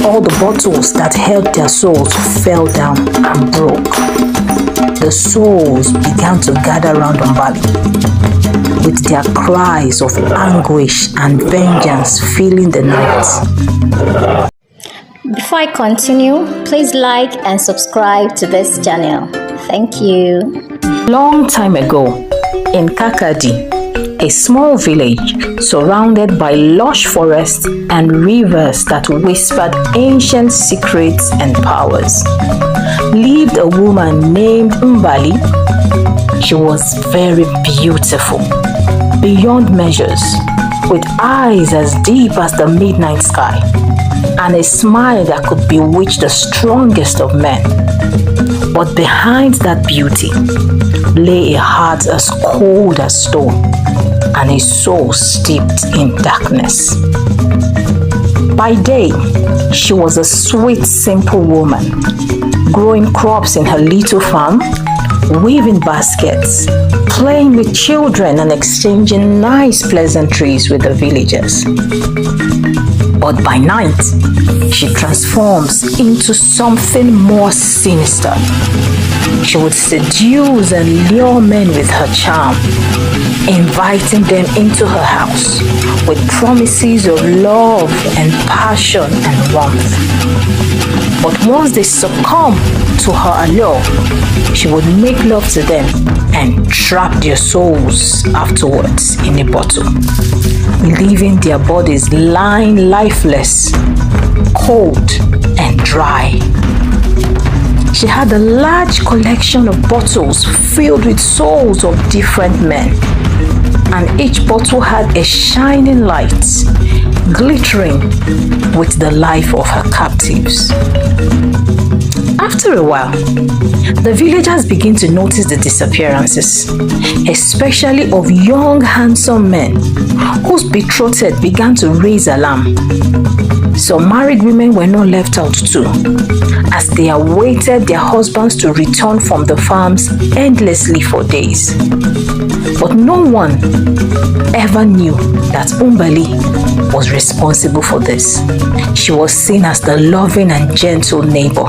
all the bottles that held their souls fell down and broke. The souls began to gather round Mbali, with their cries of anguish and vengeance filling the night. Before I continue, please like and subscribe to this channel. Thank you. Long time ago, in Kakadi, a small village surrounded by lush forests and rivers that whispered ancient secrets and powers, lived a woman named Mbali. She was very beautiful, beyond measures, with eyes as deep as the midnight sky, and a smile that could bewitch the strongest of men. But behind that beauty lay a heart as cold as stone and a soul steeped in darkness. By day, she was a sweet, simple woman, growing crops in her little farm, weaving baskets, playing with children and exchanging nice pleasantries with the villagers. But by night, she transforms into something more sinister. She would seduce and lure men with her charm, inviting them into her house with promises of love and passion and warmth. But once they succumb to her allure, she would make love to them and trap their souls afterwards in a bottle, leaving their bodies lying lifeless, cold and dry. She had a large collection of bottles filled with souls of different men, and each bottle had a shining light, glittering with the life of her captives. After a while, the villagers began to notice the disappearances, especially of young, handsome men whose betrothed began to raise alarm. Some married women were not left out too, as they awaited their husbands to return from the farms endlessly for days. But no one ever knew that Mbali was responsible for this. She was seen as the loving and gentle neighbor.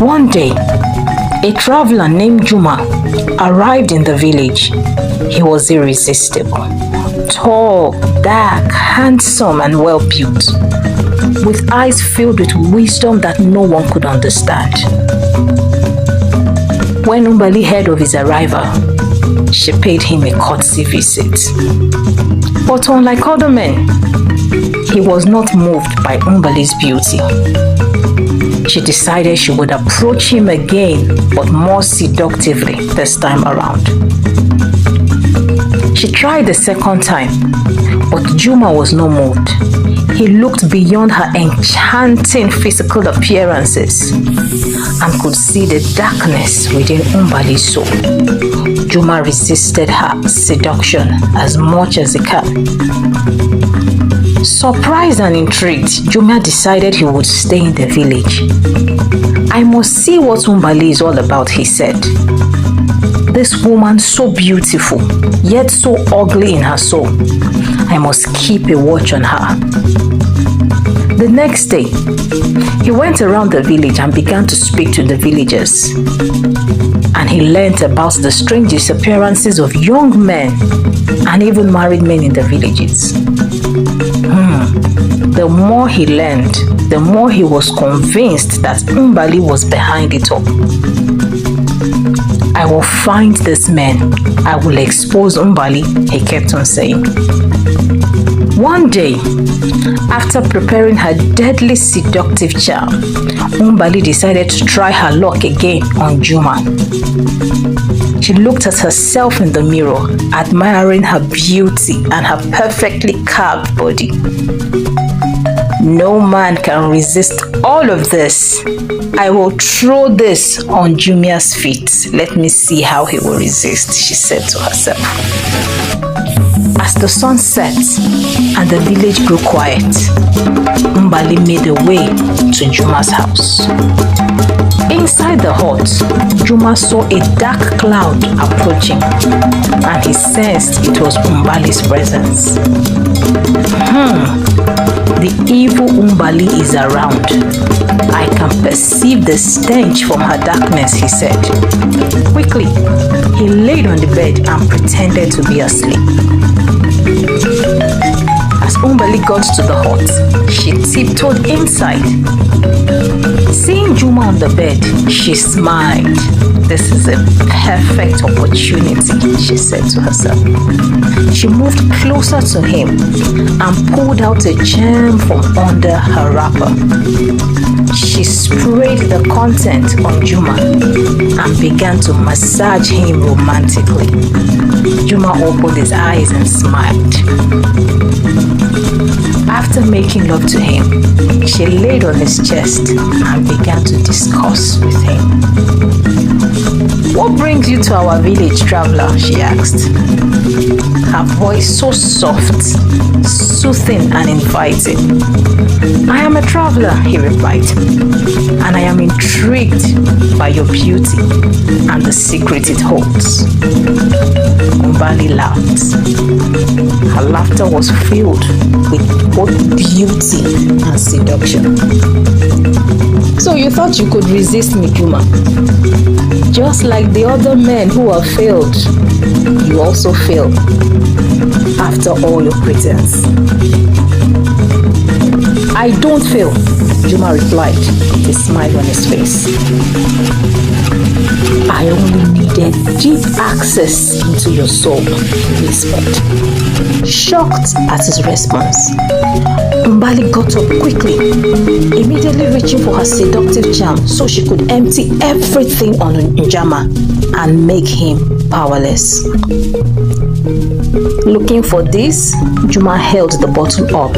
One day, a traveler named Juma arrived in the village. He was irresistible, tall, dark, handsome, and well-built, with eyes filled with wisdom that no one could understand. When Mbali heard of his arrival, she paid him a courtesy visit. But unlike other men, he was not moved by Mbali's beauty. She decided she would approach him again, but more seductively this time around. She tried the second time, but Juma was not moved. He looked beyond her enchanting physical appearances and could see the darkness within Mbali's soul. Juma resisted her seduction as much as he could. Surprised and intrigued, Juma decided he would stay in the village. "I must see what Mbali is all about," he said. "This woman so beautiful, yet so ugly in her soul. I must keep a watch on her." The next day, he went around the village and began to speak to the villagers. And he learned about the strange disappearances of young men and even married men in the villages. The more he learned, the more he was convinced that Mbali was behind it all. "I will find this man. I will expose Mbali," he kept on saying. One day, after preparing her deadly seductive charm, Mbali decided to try her luck again on Juma. She looked at herself in the mirror, admiring her beauty and her perfectly carved body. "No man can resist all of this. I will throw this on Jumia's feet. Let me see how he will resist," she said to herself. As the sun set and the village grew quiet, Mbali made a way to Juma's house. Inside the hut, Juma saw a dark cloud approaching, and he sensed it was Mbali's presence. The evil Mbali is around. I can perceive the stench from her darkness, he said. Quickly, he laid on the bed and pretended to be asleep. As Mbali got to the hut, she tiptoed inside. Seeing Juma on the bed, she smiled. This is a perfect opportunity, she said to herself. She moved closer to him and pulled out a gem from under her wrapper. She sprayed the content on Juma and began to massage him romantically. Juma opened his eyes and smiled. After making love to him, she laid on his chest and began to discuss with him. "What brings you to our village, traveler?" she asked. Her voice so soft, soothing and inviting. "I am a traveler," he replied, "and I am intrigued by your beauty and the secret it holds." Mbali laughed. Her laughter was filled with both beauty and seduction. "So you thought you could resist me, Juma? Just like the other men who have failed, you also failed after all your pretense." "I don't fail," Juma replied with a smile on his face. "I only needed deep access into your soul," he whispered. Shocked at his response, Mbali got up quickly, immediately reaching for her seductive charm so she could empty everything on Juma and make him powerless. Looking for this, Juma held the bottle up.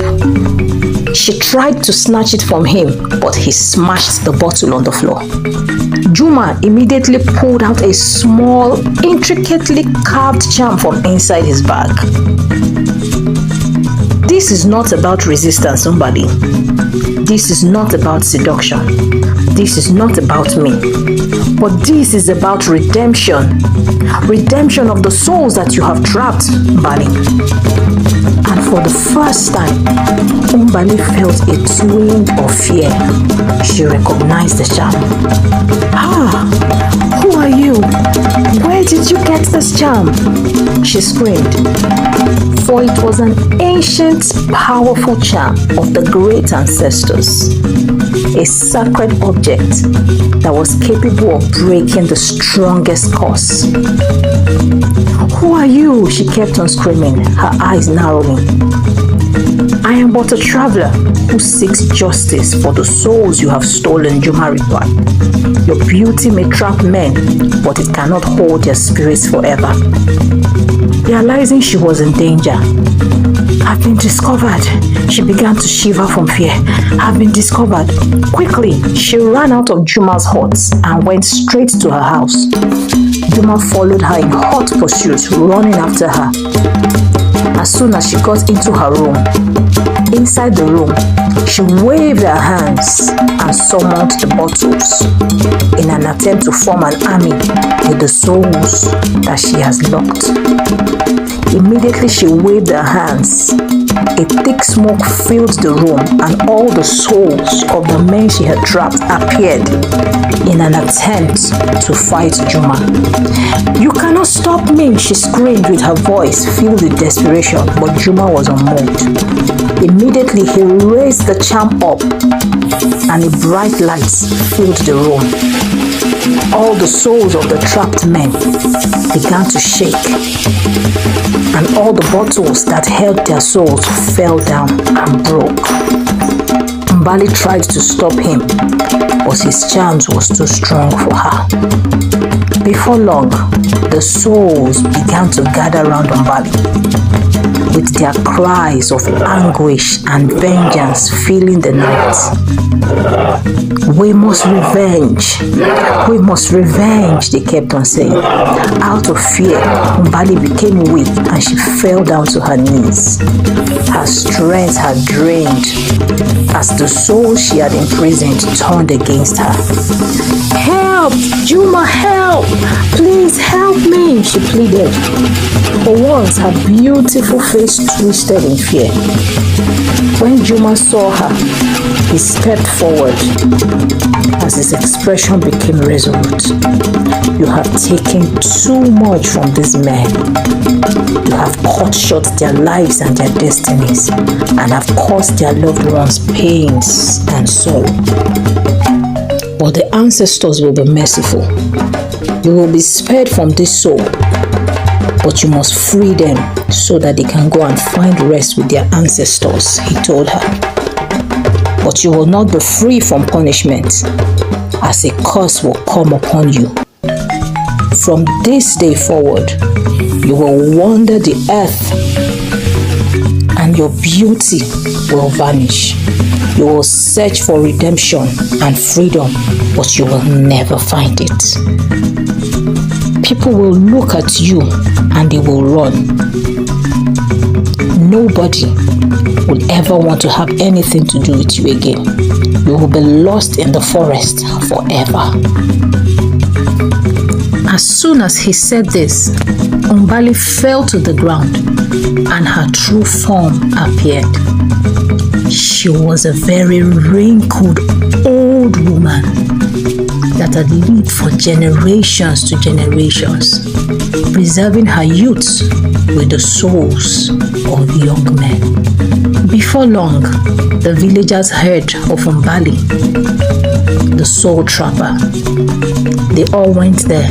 She tried to snatch it from him, but he smashed the bottle on the floor. Juma immediately pulled out a small, intricately carved charm from inside his bag. This is not about resistance, Mbali. This is not about seduction. This is not about me. But this is about redemption. Redemption of the souls that you have trapped, Mbali. And for the first time, Mbali felt a twinge of fear. She recognized the charm. "Ah, who are you? Where did you get this charm?" she screamed. For it was an ancient, powerful charm of the great ancestors. A sacred object that was capable of breaking the strongest curse. "Who are you?" she kept on screaming, her eyes narrowing. "I am but a traveler who seeks justice for the souls you have stolen," Juma replied. "Your beauty may trap men, but it cannot hold their spirits forever." Realizing she was in danger, "I've been discovered." She began to shiver from fear. "I've been discovered." Quickly, she ran out of Juma's hut and went straight to her house. Juma followed her in hot pursuit, running after her. As soon as she got into her room, inside the room, she waved her hands and summoned the bottles in an attempt to form an army with the souls that she has locked. Immediately she waved her hands. A thick smoke filled the room and all the souls of the men she had trapped appeared in an attempt to fight Juma. "You cannot stop me," she screamed with her voice filled with desperation, but Juma was unmoved. Immediately he raised the charm up and a bright light filled the room. All the souls of the trapped men began to shake, and all the bottles that held their souls fell down and broke. Mbali tried to stop him, but his charms was too strong for her. Before long, the souls began to gather around Mbali, with their cries of anguish and vengeance filling the night. "We must revenge. We must revenge," they kept on saying. Out of fear, Mbali became weak and she fell down to her knees. Her strength had drained as the the soul she had imprisoned turned against her. "Help! Juma, help! Please help me!" she pleaded. For once, her beautiful face twisted in fear. When Juma saw her, he stepped forward as his expression became resolute. "You have taken too much from these men. You have cut short their lives and their destinies, and have caused their loved ones pains and sorrow. But the ancestors will be merciful. You will be spared from this soul, but you must free them so that they can go and find rest with their ancestors," he told her. "But you will not be free from punishment, as a curse will come upon you. From this day forward, you will wander the earth, and your beauty will vanish. You will search for redemption and freedom, but you will never find it. People will look at you and they will run. Nobody will ever want to have anything to do with you again. You will be lost in the forest forever." As soon as he said this, Mbali fell to the ground and her true form appeared. She was a very wrinkled old woman that had lived for generations to generations, preserving her youth with the souls of young men. Before long, the villagers heard of Mbali, the soul trapper. They all went there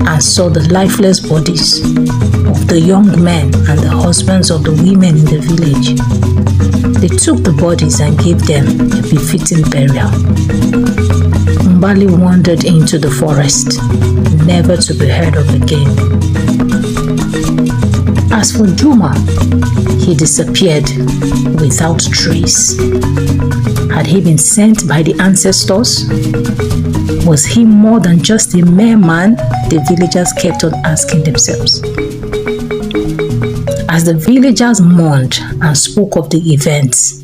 and saw the lifeless bodies of the young men and the husbands of the women in the village. They took the bodies and gave them a befitting burial. Mbali wandered into the forest, never to be heard of again. As for Juma, he disappeared without trace. Had he been sent by the ancestors? Was he more than just a mere man? The villagers kept on asking themselves. As the villagers mourned and spoke of the events,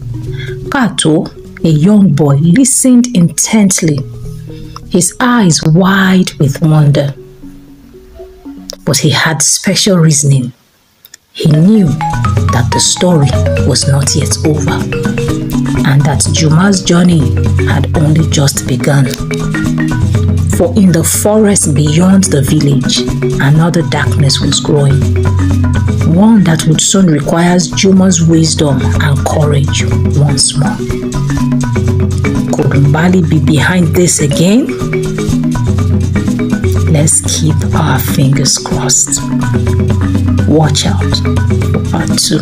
Kato, a young boy, listened intently, his eyes wide with wonder. But he had special reasoning. He knew that the story was not yet over, and that Juma's journey had only just begun. For in the forest beyond the village, another darkness was growing, one that would soon require Juma's wisdom and courage once more. Could Mbali be behind this again? Let's keep our fingers crossed. Watch out for part 2.